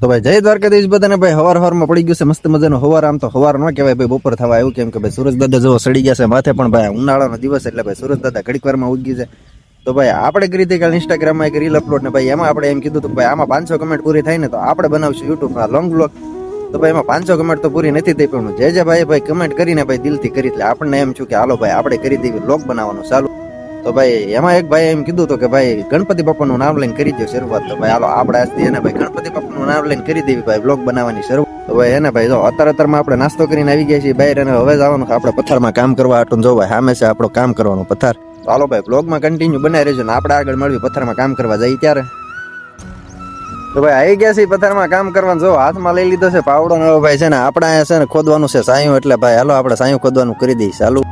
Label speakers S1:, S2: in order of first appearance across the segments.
S1: તો ભાઈ જય દ્વારકાધીશ બધાને ભાઈ હવાર પડી ગયું છે મસ્ત મજાનું હવાર. આમ તો હવાર ન કહેવાય ભાઈ, બપોર થવા આવ્યું કેમ કે ભાઈ સુરજ દાદા જેવો સડી ગયા છે માથે, પણ ભાઈ ઉનાળાનો દિવસ એટલે ભાઈ સુરજ દાદા ઘડીક વારમાં ઉગી છે. તો ભાઈ આપણે કરી હતી કાલે ઇન્સ્ટાગ્રામમાં એક રીલ અપલોડ ને ભાઈ એમાં આપણે એમ કીધું હતું ભાઈ આમાં 500 કમેન્ટ પૂરી થાય ને તો આપણે બનાવશું યુટ્યુબમાં લોંગ બ્લોગ. તો ભાઈ એમાં 500 કમેન્ટ તો પૂરી નથી થઈ, પણ જે ભાઈ કમેન્ટ કરીને ભાઈ દિલથી કરી, એટલે આપણને એમ છું કે હાલો ભાઈ આપણે કરી દેવી બ્લોગ બનાવવાનું ચાલુ. તો ભાઈ એમાં એક ભાઈ એમ કીધું હતું કે ભાઈ ગણપતિ બાપાનું નામ લઈને કરી દો શરૂઆત. તો ભાઈ હાલો આપણે આજથી એને ભાઈ ગણપતિ બાપાનું નામ લઈને કરી દેવી ભાઈ બ્લોગ બનાવવાની શરૂઆત. તો ભાઈ એને ભાઈ જો અત્યારમાં આપણે નાસ્તો કરીને આવી ગયા છીએ બહાર, અને હવે જવાનું આપણે પથ્થરમાં કામ કરવા હાટું. જો ભાઈ સામે છે આપણું કામ કરવાનું પથ્થર. તો હાલો ભાઈ બ્લોગમાં કન્ટિન્યુ બનાવી રહેજો ને આપણે આગળ મળવી પથ્થરમાં કામ કરવા જઈએ ત્યારે. તો ભાઈ આવી ગયા છે પથ્થરમાં કામ કરવાનું. જો હાથમાં લઈ લીધો છે પાવડો ને ભાઈ છે ને આપણે અહીંયા છે ને ખોદવાનું છે સાયું, એટલે ભાઈ હાલો આપણે સાયું ખોદવાનું કરી દઈએ ચાલુ.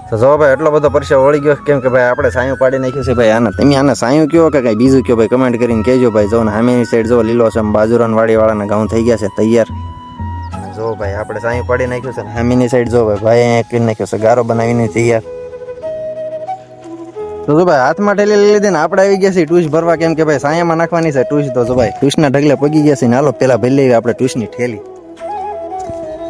S1: તો જો ભાઈ એટલો બધો પરસેવો વળી ગયો કેમ કે ભાઈ આપણે સાયું પાડી નાખ્યું છે ભાઈ. તમે આને સાયું કયો કે કઈ બીજું કયો ભાઈ કમેન્ટ કરીને કહેજો ભાઈ. જો ને સામેની સાઈડ જો લીલો છે બાજુરાન વાળીવાળાના ઘઉં થઈ ગયા છે તૈયાર. જો ભાઈ આપણે સાયું પાડી નાખ્યું છે ને સામેની સાઈડ જો ભાઈ અહીંયા કરી નાખ્યો છે ગારો બનાવીને તૈયાર. તો જો ભાઈ હાથમાં ઠેલી લઈ લીધી ને આપણે આવી ગયા છીએ ટૂસ ભરવા, કેમ કે ભાઈ સાયામાં નાખવાની છે ટૂસ. તો જો ભાઈ ટૂસના ઢગલે પગી ગયા છે ને હાલો પેલા ભરી લેવી આપણે ટૂસની ઠેલી.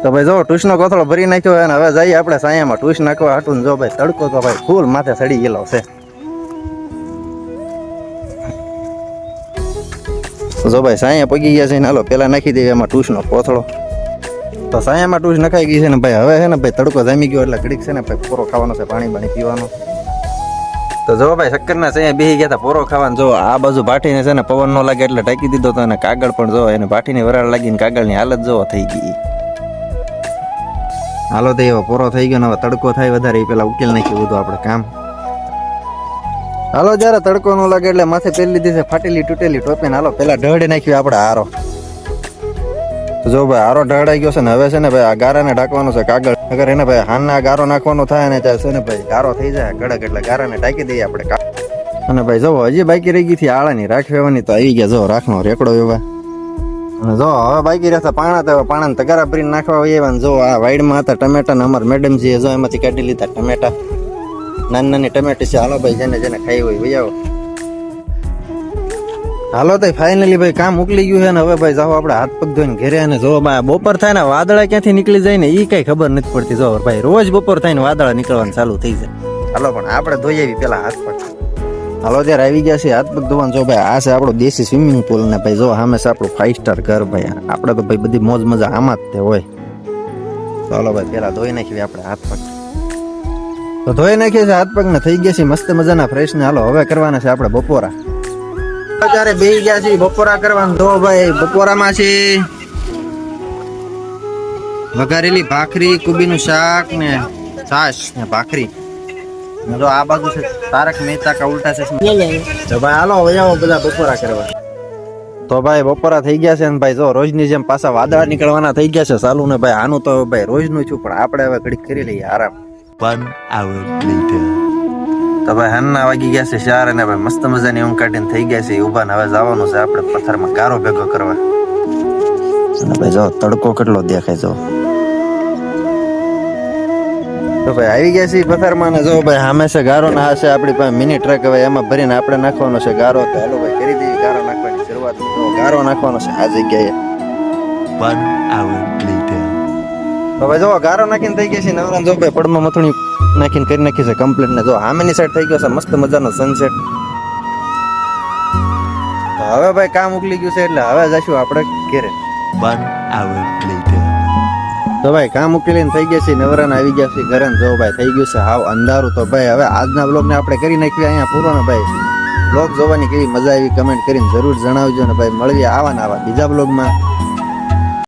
S1: તો ભાઈ જો ટૂસનો કોથળો ભરી નાખ્યો અને હવે જઈએ આપણે સાયામાં ટૂસ નાખવા હાટું. જો ભાઈ તડકો તો ભાઈ ફૂલ માથે સડી ગયેલો છે. જો ભાઈ સાયા પગી ગયા છે ને હાલો પેલા નાખી દેવી એમાં ટૂસનો કોથળો. તો સાયામાં ટૂસ નખાઈ ગઈ છે ને ભાઈ હવે છે ને ભાઈ તડકો જામી ગયો એટલે ઘડીક છે ને ભાઈ પોરો ખાવાનો છે, પાણી પીવાનો. તો જો ભાઈ શક્કરના સાયા બેસી ગયા હતા પોરો ખાવાનું. જો આ બાજુ ભાટીને છે ને પવન ન લાગે એટલે ટાંકી દીધો તો, અને કાગળ પણ જો એને ભાટીની વરાળ લાગીને કાગળની હાલત જોવા થઈ ગઈ. હાલો તો એવો પોરો થઈ ગયો ને હવે તડકો થાય વધારે એ પેલા ઉકેલ નાખ્યું બધું આપણે કામ. હાલો જયારે તડકો ન લાગે એટલે માથે પહેરી લીધી છે ફાટેલી તૂટેલી ટોપી. હાલો પેલા ઢળે નાખ્યું આપણે હારો. જો ભાઈ હારો ઢળાઈ ગયો છે ને હવે છે ને ભાઈ આ ગારાને ઢાંકવાનો છે કાગળ. અગર એને ભાઈ હાનના ગારો નાખવાનો થાય ને ત્યાં છે ને ભાઈ ગારો થઈ જાય કડક એટલે ગારાને ઢાંકી દઈએ આપણે. અને ભાઈ જો હજી બાકી રહી ગઈ હતી આળાની રાખ વેવાની, તો આવી ગયા જો રાખનો રેકડો એવા. અને જો હવે બાકી રહેતા પાણા, તો પાણાને તગારા ભરીને નાખવા હોય. જો આ વાઈડમાં હતા ટમેટા ને અમારા મેડમજીએ જો એમાંથી કાઢી લીધા ટમેટા, નાની નાની ટમેટી છે. હાલો ભાઈ જેને જેને ખાઈ હોય વહી આવો. હાલો તો ફાઇનલી ભાઈ કામ ઉકલી ગયું છે ને હવે ભાઈ જાઓ આપણે હાથ પગ ધોઈને ઘરે. અને જો ભાઈ બપોર થાય ને વાદળા ક્યાંથી નીકળી જાય ને એ કઈ ખબર નથી પડતી. જો ભાઈ રોજ બપોર થાય ને વાદળા નીકળવાનું ચાલુ થઈ જાય. હાલો પણ આપણે ધોઈ આવી પેલા હાથ પગ. હાલો ત્યારે આવી ગયા છે હાથ પગ ધોવાનું. જો ભાઈ આ છે આપણો દેશી સ્વિમિંગ પુલ ને ભાઈ જો સામે છે આપણું 5 સ્ટાર ઘર. ભાઈ આપણે તો ભાઈ બધી મોજ મજા આમાં જ તે હોય. ચાલો ભાઈ પેલા ધોઈ નાખીએ આપણે હાથ પગ. તો ધોઈ નાખીએ છે હાથ પગ ને થઈ ગયા છે મસ્ત મજાના ફ્રેશ ને. હાલો હવે કરવાના છે આપણે બપોરા. અત્યારે બેસી ગયા છે બપોરા કરવાનું. તો ભાઈ બપોરામાં છે વઘારેલી ભાખરી, કુબીનું શાક ને છાશ ને ભાખરી. જો આ બાજુ છે તારક મહેતા કા ઉલ્ટા ચશ્મા. તો ભાઈ હાલો વજાવો બધા બપોરા કરવા. તો ભાઈ બપોરા થઈ ગયા છે ને ભાઈ જો રોજની જેમ પાછા વાદળા નીકળવાના થઈ ગયા છે ચાલુ ને ભાઈ. આનું તો ભાઈ રોજનું છું, પણ આપણે હવે ઘડીક કરી લઈએ આરામ. 1 hour later. તો ભાઈ હાનના વાગી ગયા છે 4 અને ભાઈ મસ્ત મજાની ઊંઘ કાઢીને થઈ ગયા છે ઊભા ને હવે જવાનું છે આપણે પથ્થરમાં ગારો ભેગો કરવા. અને ભાઈ જો તડકો કેટલો દેખાય જો. તો ભાઈ આવી ગયા છે પથ્થરમાં ને જો ભાઈ સામે છે ગારો ને આ છે આપણી પાસે મિની ટ્રક. હવે એમાં ભરીને આપણે નાખવાનો છે ગારો. તો હાલો ભાઈ કરી દઈએ ગારો નાખવાની શરૂઆત. તો ગારો નાખવાનો છે આ જગ્યાએ. 1 hour later. તો ભાઈ જો ગારો નાખીને થઈ ગયા છે નવરા. જો ભાઈ પડમાં મથણી નાખીને કરી નાખી છે કમ્પ્લીટ ને. જો સામેની સાઈડ થઈ ગયો છે મસ્ત મજાનો સનસેટ. હવે ભાઈ કામ ઉકલી ગયું છે એટલે હવે જઈશું આપણે ઘરે. 1 hour later. તો ભાઈ કામ ઉકેલીને થઈ ગયા છે નવરાને આવી ગયા છે ઘરે. જો ભાઈ થઈ ગયું છે હાવ અંધારું. તો ભાઈ હવે આજના બ્લોગને આપણે કરી નાખ્યું અહીંયા પૂરો ને ભાઈ. બ્લોગ જોવાની કેવી મજા આવી કમેન્ટ કરીને જરૂર જણાવજો ને ભાઈ મળીએ આવા ને આવા બીજા બ્લોગમાં.